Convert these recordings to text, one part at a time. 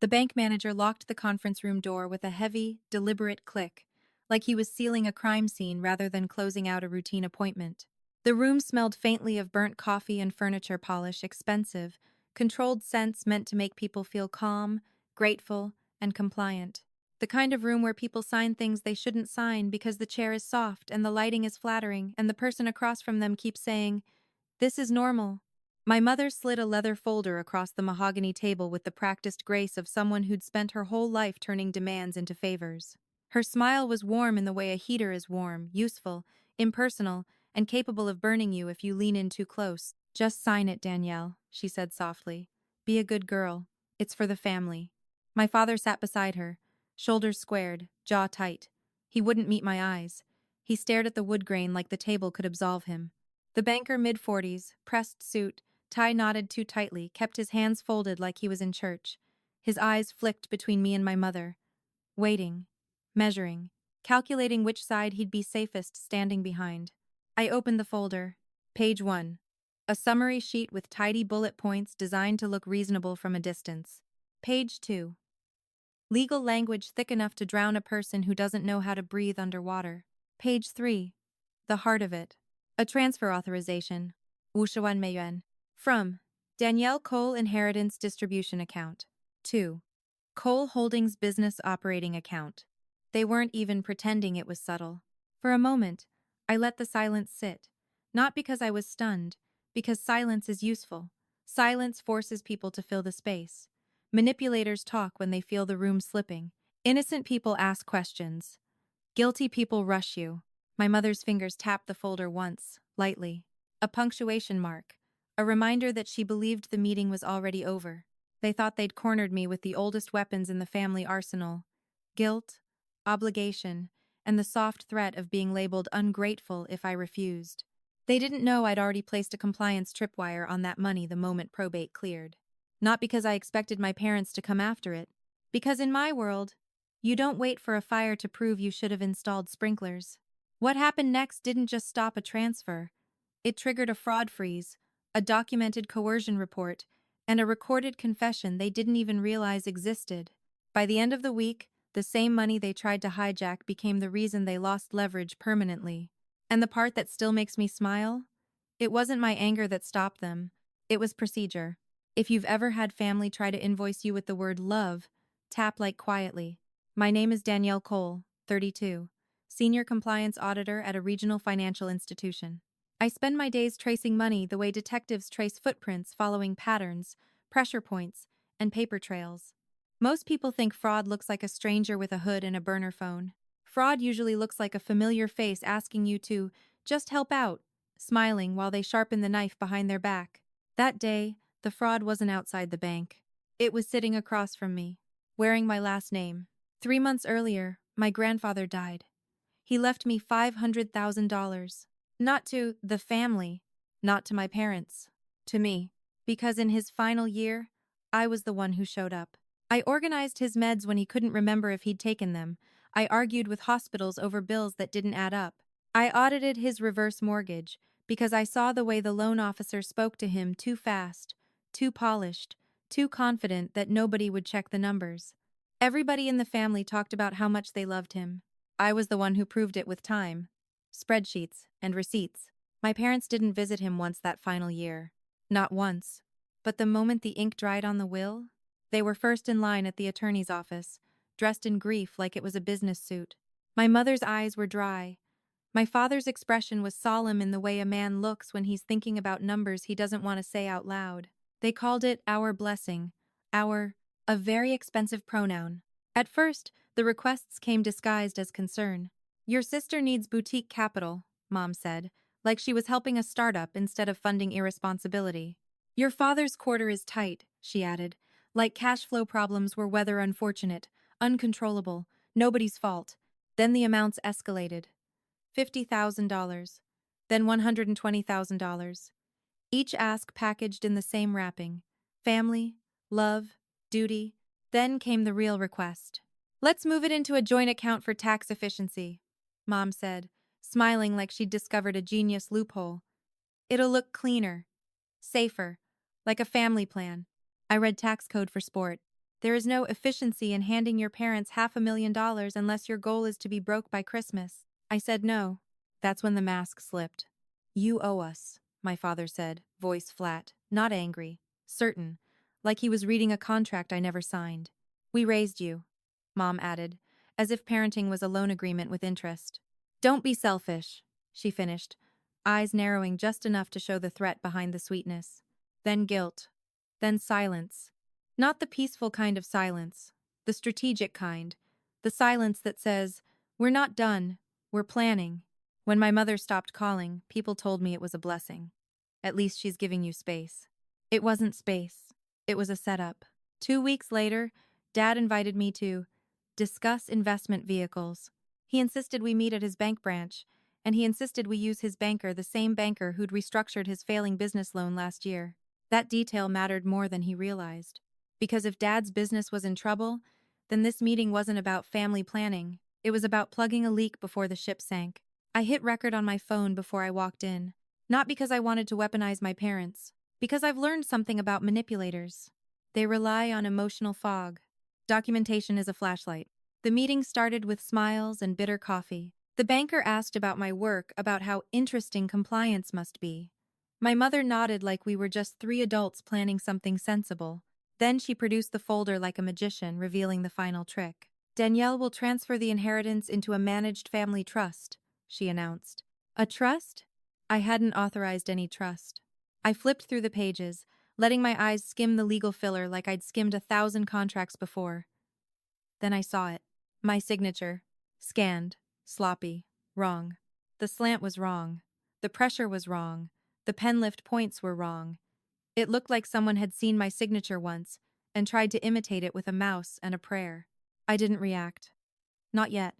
The bank manager locked the conference room door with a heavy, deliberate click, like he was sealing a crime scene rather than closing out a routine appointment. The room smelled faintly of burnt coffee and furniture polish, expensive, controlled scents meant to make people feel calm, grateful, and compliant. The kind of room where people sign things they shouldn't sign because the chair is soft and the lighting is flattering and the person across from them keeps saying, "This is normal." My mother slid a leather folder across the mahogany table with the practiced grace of someone who'd spent her whole life turning demands into favors. Her smile was warm in the way a heater is warm, useful, impersonal, and capable of burning you if you lean in too close. "Just sign it, Danielle," she said softly. "Be a good girl. It's for the family." My father sat beside her, shoulders squared, jaw tight. He wouldn't meet my eyes. He stared at the wood grain like the table could absolve him. The banker, mid-40s, pressed suit, tie knotted too tightly, kept his hands folded like he was in church. His eyes flicked between me and my mother, waiting, measuring, calculating which side he'd be safest standing behind. I opened the folder. Page 1. A summary sheet with tidy bullet points designed to look reasonable from a distance. Page 2. Legal language thick enough to drown a person who doesn't know how to breathe underwater. Page 3. The heart of it. A transfer authorization. 50万美元. From Danielle Cole Inheritance Distribution Account. 2. Cole Holdings Business Operating Account. They weren't even pretending it was subtle. For a moment, I let the silence sit. Not because I was stunned, because silence is useful. Silence forces people to fill the space. Manipulators talk when they feel the room slipping. Innocent people ask questions. Guilty people rush you. My mother's fingers tapped the folder once, lightly. A punctuation mark. A reminder that she believed the meeting was already over. They thought they'd cornered me with the oldest weapons in the family arsenal. Guilt, obligation, and the soft threat of being labeled ungrateful if I refused. They didn't know I'd already placed a compliance tripwire on that money the moment probate cleared. Not because I expected my parents to come after it. Because in my world, you don't wait for a fire to prove you should have installed sprinklers. What happened next didn't just stop a transfer. It triggered a fraud freeze, a documented coercion report, and a recorded confession they didn't even realize existed. By the end of the week, the same money they tried to hijack became the reason they lost leverage permanently. And the part that still makes me smile? It wasn't my anger that stopped them. It was procedure. If you've ever had family try to invoice you with the word love, tap like quietly. My name is Danielle Cole, 32, Senior Compliance Auditor at a regional financial institution. I spend my days tracing money the way detectives trace footprints following patterns, pressure points, and paper trails. Most people think fraud looks like a stranger with a hood and a burner phone. Fraud usually looks like a familiar face asking you to just help out, smiling while they sharpen the knife behind their back. That day, the fraud wasn't outside the bank. It was sitting across from me, wearing my last name. 3 months earlier, my grandfather died. He left me $500,000. Not to the family, not to my parents, to me. Because in his final year, I was the one who showed up. I organized his meds when he couldn't remember if he'd taken them. I argued with hospitals over bills that didn't add up. I audited his reverse mortgage because I saw the way the loan officer spoke to him too fast, too polished, too confident that nobody would check the numbers. Everybody in the family talked about how much they loved him. I was the one who proved it with time, spreadsheets, and receipts. My parents didn't visit him once that final year. Not once. But the moment the ink dried on the will, they were first in line at the attorney's office, dressed in grief like it was a business suit. My mother's eyes were dry. My father's expression was solemn in the way a man looks when he's thinking about numbers he doesn't want to say out loud. They called it our blessing, a very expensive pronoun. At first, the requests came disguised as concern. "Your sister needs boutique capital," Mom said, like she was helping a startup instead of funding irresponsibility. "Your father's quarter is tight," she added, like cash flow problems were whether unfortunate, uncontrollable, nobody's fault. Then the amounts escalated. $50,000, then $120,000. Each ask packaged in the same wrapping. Family, love, duty. Then came the real request. "Let's move it into a joint account for tax efficiency," Mom said, smiling like she'd discovered a genius loophole. "It'll look cleaner, safer, like a family plan." I read tax code for sport. There is no efficiency in handing your parents $500,000 unless your goal is to be broke by Christmas. I said no. That's when the mask slipped. You owe us, my father said, voice flat, not angry, certain, like he was reading a contract I never signed. We raised you, Mom added, as if parenting was a loan agreement with interest. Don't be selfish, she finished, eyes narrowing just enough to show the threat behind the sweetness. Then guilt. Then silence. Not the peaceful kind of silence, the strategic kind. The silence that says, we're not done, we're planning. When my mother stopped calling, people told me it was a blessing. At least she's giving you space. It wasn't space. It was a setup. 2 weeks later, Dad invited me to discuss investment vehicles. He insisted we meet at his bank branch, and he insisted we use his banker, the same banker who'd restructured his failing business loan last year. That detail mattered more than he realized. Because if Dad's business was in trouble, then this meeting wasn't about family planning. It was about plugging a leak before the ship sank. I hit record on my phone before I walked in. Not because I wanted to weaponize my parents, because I've learned something about manipulators. They rely on emotional fog. Documentation is a flashlight. The meeting started with smiles and bitter coffee. The banker asked about my work, about how interesting compliance must be. My mother nodded like we were just 3 adults planning something sensible. Then she produced the folder like a magician, revealing the final trick. Danielle will transfer the inheritance into a managed family trust, she announced. A trust? I hadn't authorized any trust. I flipped through the pages, letting my eyes skim the legal filler like I'd skimmed 1,000 contracts before. Then I saw it. My signature. Scanned. Sloppy. Wrong. The slant was wrong. The pressure was wrong. The pen lift points were wrong. It looked like someone had seen my signature once and tried to imitate it with a mouse and a prayer. I didn't react. Not yet.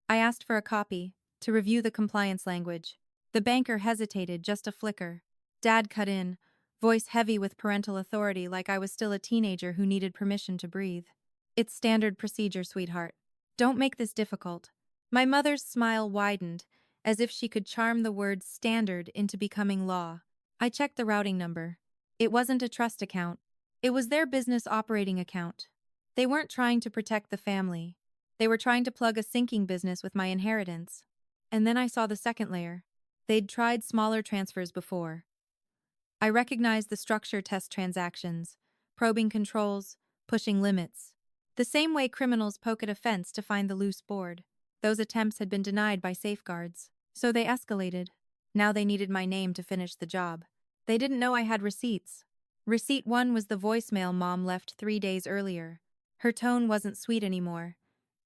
I asked for a copy, to review the compliance language. The banker hesitated, just a flicker. Dad cut in, voice heavy with parental authority like I was still a teenager who needed permission to breathe. It's standard procedure, sweetheart. Don't make this difficult. My mother's smile widened, as if she could charm the word standard into becoming law. I checked the routing number. It wasn't a trust account. It was their business operating account. They weren't trying to protect the family. They were trying to plug a sinking business with my inheritance. And then I saw the second layer. They'd tried smaller transfers before. I recognized the structure test transactions, probing controls, pushing limits. The same way criminals poke at a fence to find the loose board. Those attempts had been denied by safeguards. So they escalated. Now they needed my name to finish the job. They didn't know I had receipts. Receipt 1 was the voicemail Mom left 3 days earlier. Her tone wasn't sweet anymore.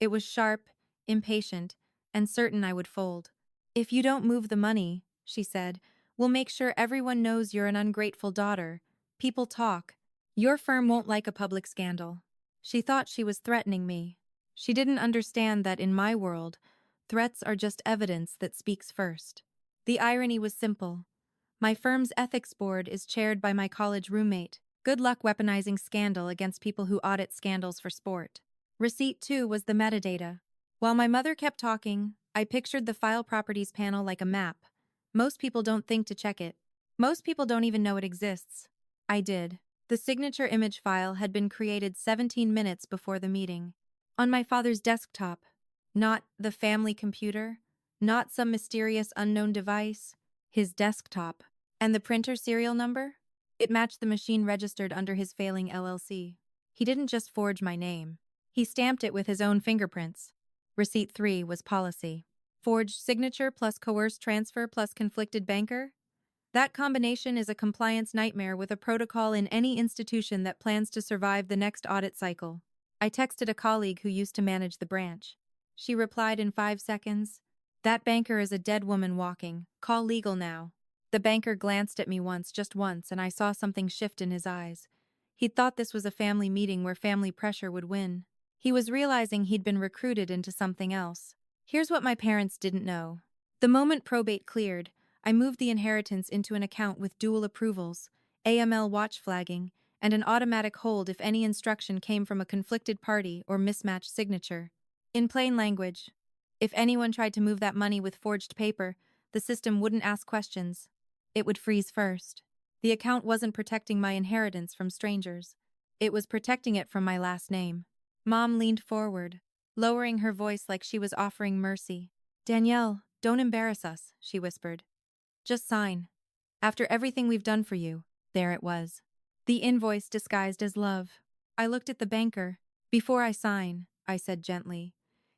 It was sharp, impatient, and certain I would fold. If you don't move the money, she said, we'll make sure everyone knows you're an ungrateful daughter. People talk. Your firm won't like a public scandal. She thought she was threatening me. She didn't understand that in my world, threats are just evidence that speaks first. The irony was simple. My firm's ethics board is chaired by my college roommate. Good luck weaponizing scandal against people who audit scandals for sport. Receipt 2 was the metadata. While my mother kept talking, I pictured the file properties panel like a map. Most people don't think to check it. Most people don't even know it exists. I did. The signature image file had been created 17 minutes before the meeting. On my father's desktop. Not the family computer. Not some mysterious unknown device. His desktop. And the printer serial number? It matched the machine registered under his failing LLC. He didn't just forge my name. He stamped it with his own fingerprints. Receipt 3 was policy. Forged signature plus coerced transfer plus conflicted banker? That combination is a compliance nightmare with a protocol in any institution that plans to survive the next audit cycle. I texted a colleague who used to manage the branch. She replied in 5 seconds, "That banker is a dead woman walking. Call legal now." The banker glanced at me once, just once, and I saw something shift in his eyes. He'd thought this was a family meeting where family pressure would win. He was realizing he'd been recruited into something else. Here's what my parents didn't know. The moment probate cleared, I moved the inheritance into an account with dual approvals, AML watch flagging, and an automatic hold if any instruction came from a conflicted party or mismatched signature. In plain language, if anyone tried to move that money with forged paper, the system wouldn't ask questions. It would freeze first. The account wasn't protecting my inheritance from strangers. It was protecting it from my last name. Mom leaned forward, lowering her voice like she was offering mercy. Danielle, don't embarrass us, she whispered. Just sign. After everything we've done for you, there it was. The invoice disguised as love. I looked at the banker. Before I sign, I said gently,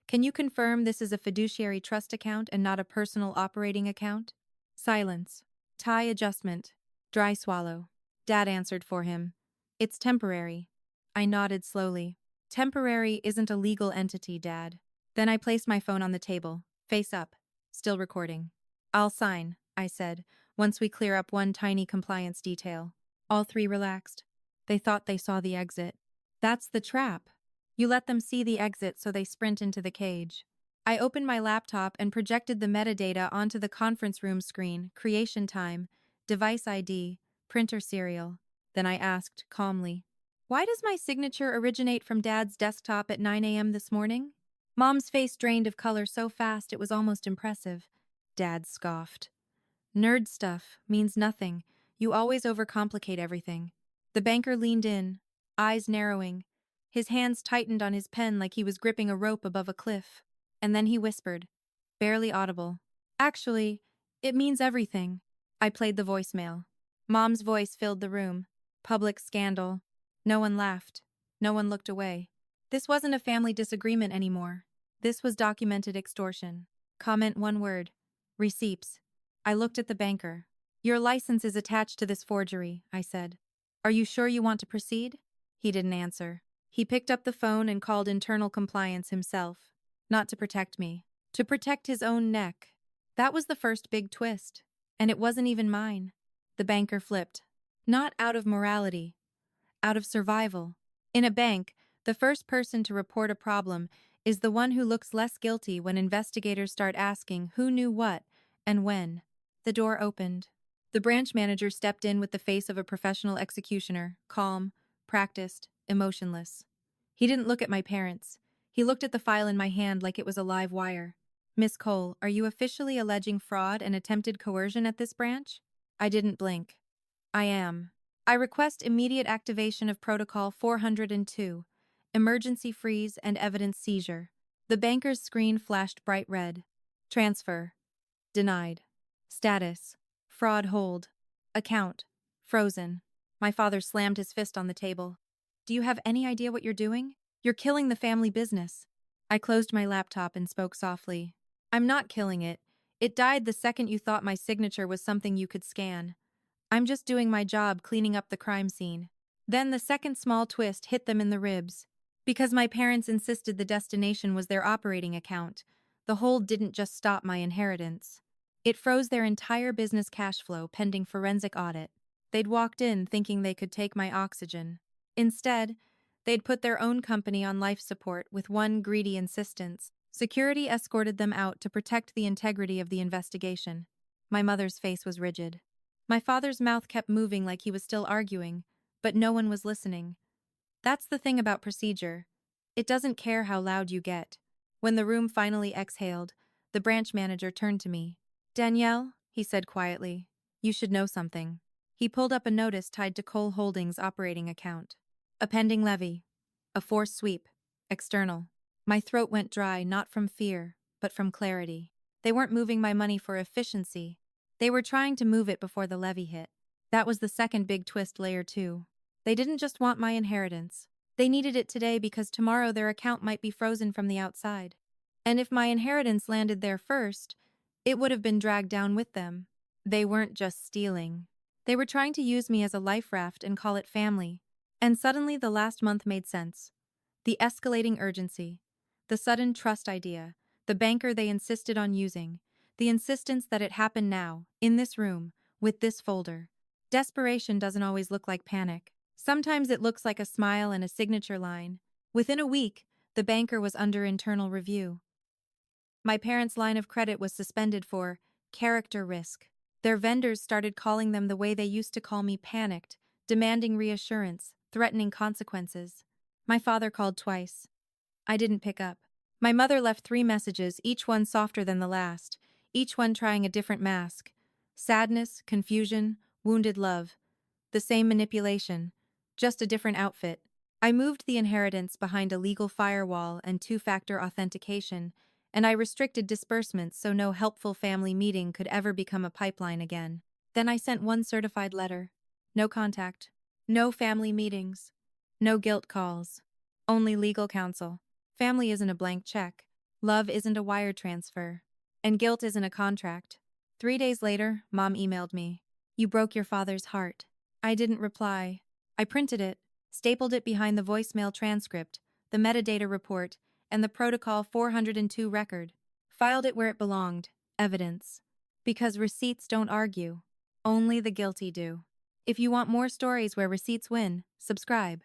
can you confirm this is a fiduciary trust account and not a personal operating account? Silence. Tie adjustment. Dry swallow. Dad answered for him. It's temporary. I nodded slowly. Temporary isn't a legal entity, Dad. Then I placed my phone on the table, face up, still recording. I'll sign, I said, once we clear up one tiny compliance detail. All three relaxed. They thought they saw the exit. That's the trap. You let them see the exit so they sprint into the cage. I opened my laptop and projected the metadata onto the conference room screen, creation time, device ID, printer serial. Then I asked, calmly, why does my signature originate from Dad's desktop at 9 a.m. this morning? Mom's face drained of color so fast it was almost impressive. Dad scoffed. Nerd stuff means nothing. You always overcomplicate everything. The banker leaned in, eyes narrowing. His hands tightened on his pen like he was gripping a rope above a cliff. And then he whispered, barely audible. Actually, it means everything. I played the voicemail. Mom's voice filled the room. Public scandal. No one laughed. No one looked away. This wasn't a family disagreement anymore. This was documented extortion. Comment one word. Receipts. I looked at the banker. Your license is attached to this forgery, I said. Are you sure you want to proceed? He didn't answer. He picked up the phone and called internal compliance himself. Not to protect me. To protect his own neck. That was the first big twist. And it wasn't even mine. The banker flipped. Not out of morality. Out of survival. In a bank, the first person to report a problem is the one who looks less guilty when investigators start asking who knew what and when. The door opened. The branch manager stepped in with the face of a professional executioner, calm, practiced, emotionless. He didn't look at my parents. He looked at the file in my hand like it was a live wire. Miss Cole, are you officially alleging fraud and attempted coercion at this branch? I didn't blink. I am. I request immediate activation of Protocol 402, emergency freeze and evidence seizure. The banker's screen flashed bright red. Transfer. Denied. Status. Fraud hold. Account. Frozen. My father slammed his fist on the table. Do you have any idea what you're doing? You're killing the family business. I closed my laptop and spoke softly. I'm not killing it. It died the second you thought my signature was something you could scan. I'm just doing my job cleaning up the crime scene. Then the second small twist hit them in the ribs. Because my parents insisted the destination was their operating account, the hold didn't just stop my inheritance. It froze their entire business cash flow pending forensic audit. They'd walked in thinking they could take my oxygen. Instead, they'd put their own company on life support with one greedy insistence. Security escorted them out to protect the integrity of the investigation. My mother's face was rigid. My father's mouth kept moving like he was still arguing, but no one was listening. That's the thing about procedure. It doesn't care how loud you get. When the room finally exhaled, the branch manager turned to me. Danielle, he said quietly, you should know something. He pulled up a notice tied to Cole Holdings' operating account. A pending levy. A forced sweep. External. My throat went dry not from fear, but from clarity. They weren't moving my money for efficiency. They were trying to move it before the levy hit. That was the second big twist, layer 2. They didn't just want my inheritance. They needed it today because tomorrow their account might be frozen from the outside. And if my inheritance landed there first, it would have been dragged down with them. They weren't just stealing. They were trying to use me as a life raft and call it family. And suddenly the last month made sense. The escalating urgency. The sudden trust idea. The banker they insisted on using. The insistence that it happened now, in this room, with this folder. Desperation doesn't always look like panic. Sometimes it looks like a smile and a signature line. Within a week, the banker was under internal review. My parents' line of credit was suspended for character risk. Their vendors started calling them the way they used to call me, panicked, demanding reassurance, threatening consequences. My father called twice. I didn't pick up. My mother left 3 messages, each one softer than the last, each one trying a different mask. Sadness, confusion, wounded love. The same manipulation, just a different outfit. I moved the inheritance behind a legal firewall and two-factor authentication, and I restricted disbursements so no helpful family meeting could ever become a pipeline again. Then I sent one certified letter. No contact. No family meetings. No guilt calls. Only legal counsel. Family isn't a blank check. Love isn't a wire transfer. And guilt isn't a contract. 3 days later, Mom emailed me. You broke your father's heart. I didn't reply. I printed it, stapled it behind the voicemail transcript, the metadata report, and the Protocol 402 record. Filed it where it belonged, evidence. Because receipts don't argue. Only the guilty do. If you want more stories where receipts win, subscribe.